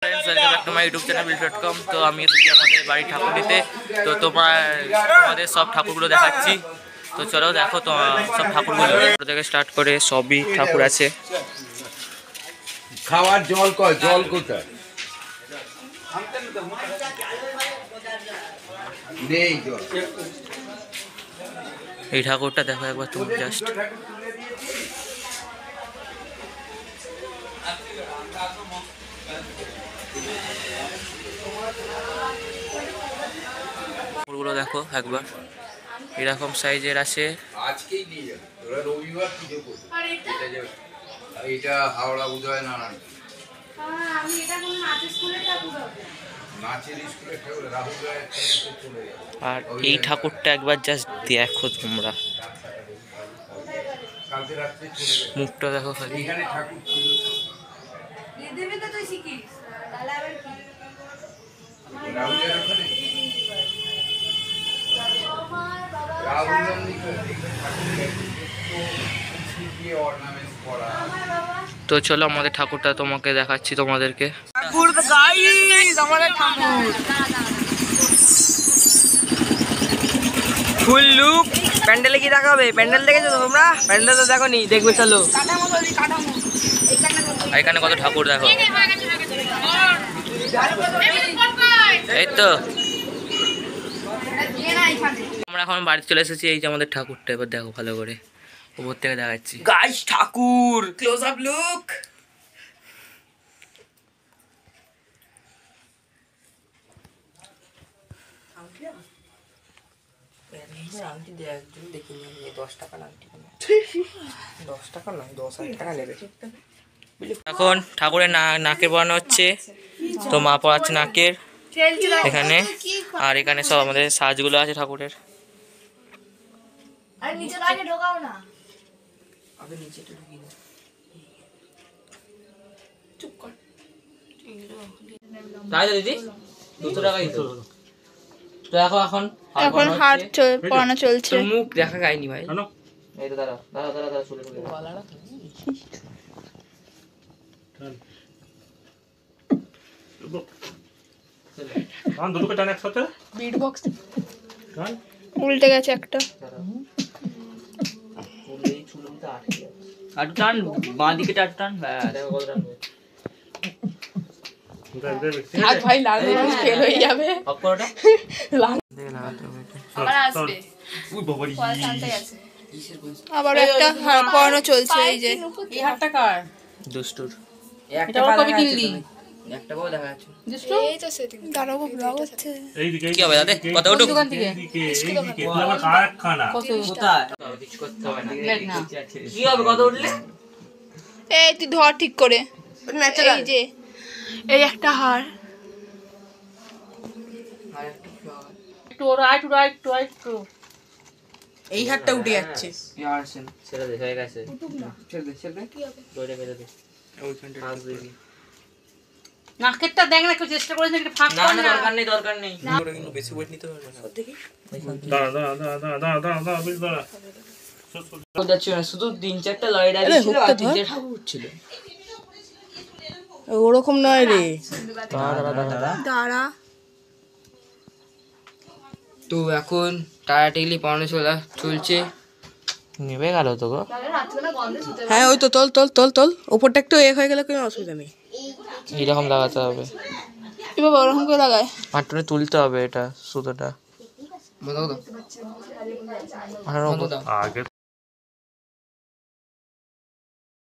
YouTube channel build.com। তো আমি এসেছি আমাদের বাড়ির ঠাকুর নিতে। তো তোমাদের সব ঠাকুরগুলো দেখাচ্ছি। তো চলো দেখো তো সব ঠাকুরগুলো থেকে স্টার্ট করে সবই ঠাকুর আছে। খাওয়ার জল কয়, জল কোথায় নেই জল। এই ঠাকুরটা দেখো একবার তুমি জাস্ট। ঠাকুরগুলো দেখো একবার, এরকম সাইজের আছে। আজকেই নিয়ে যাবে, ওরা রবিবার পুজো করবে। এটা হাওড়া উদয় নারায়ণ নাচের স্কুলে রাহুল রায় চলে যাবে। আর এই ঠাকুরটা একবার জাস্ট দেখো তোমরা, কালকে রাত্রে চলে যাবে। মুখটা দেখো খালি। এখানে ঠাকুর ছিল রাহুলের ওখানে রাহুল গান্ধী অর্নামেন্টস করা। তো চলো আমাদের ঠাকুরটা তোমাকে দেখাচ্ছি তোমাদেরকে। ফুল লুক প্যান্ডেলে কি দেখাবে? প্যান্ডেল দেখেছো তো তোমরা? প্যান্ডেল তো দেখো নি, দেখবে চলো। এখানে কত ঠাকুর দেখো, এই তো আমরা এখন বাড়ি চলে এসেছি। এই যে আমাদের ঠাকুরটা, এবার দেখো ভালো করে উপর থেকে দেখাচ্ছি। গাইস ঠাকুর ক্লোজ আপ লুক। আংটি দিয়ে একজন দেখি 10 টাকা আংটি 10 টাকা নয় 10,000 টাকা নেবে। এখন ঠাকুরের নাকের পরানো হচ্ছে, তো মা পড়াচ্ছে নাকের এখানে। আর এখানে সব আমাদের সাজগুলো আছে ঠাকুরের। তাই তো দিদি 200 টাকাই তো। তো এখন হাত পড়ানো চলছে। মুখ দেখা যায়নি ভাই। এই তো দাঁড়া দাঁড়া দাঁড়া দাঁড়া চলে চলে দুটোকে টান একসাথে। বিট বক্স উল্টে গেছে একটা। আর টান বাঁ দিকে টান টান, দেখো কত টানবে। হাত ভাই লাল হয়ে ফেল হয়ে যাবে। অফ করোটা আবার আসবে। পয়সা আনতে গেছে। আবার একটা হাত পড়ানো চলছে। এই যে এই হাতটা কার? দুষ্টুর। একটা কবে কিনলি? একটা বউ দেখা যাচ্ছে। এই তো সেটিং দাঁড়াবো ব্লগ হচ্ছে। এইদিকে কি হবে দাদা কত উঠুক দোকান থেকে এইদিকে আমার কারখানা। কোথায়? কিছু করতে হবে না। না। কি হবে কত উঠলে? এই তুই ধর ঠিক করে। এই যে এই একটা হার। একটু রাইট রাইট রাইট। এই হাতটা উঠে যাচ্ছে। ছেড়ে দে, হয়ে গেছে। ছেড়ে দে ছেড়ে দে। দড়িটা বেঁধে দে। ওইখানটা ফাঁক দিবি। নাকেরটা দেখ না, একটু চেষ্টা করে একটু ফাঁক না কর না না। দরকার নেই দরকার নেই। দাঁড়া দাঁড়া দাঁড়া দাঁড়া দাঁড়া দাঁড়া দাঁড়া বেশ দাঁড়া। যাচ্ছে না, শুধু 3-4টা লড়াই দাঁড়িয়েছিল আর 3টে ঠাকুর ছিল। ওরকম নয় রে। দাঁড়া। তো এখন টায়ারটেলি পাওয়ানো চলছে। নেবে গেল তো গো। হ্যাঁ ওই তো তোল তোল তোল তোল। ওপরটা একটু হয়ে গেলে কোনো অসুবিধা নেই। এইরকম লাগাতে হবে, এবার ওরকম করে লাগায়। মাটনে তুলতে হবে এটা সুতোটা। আগে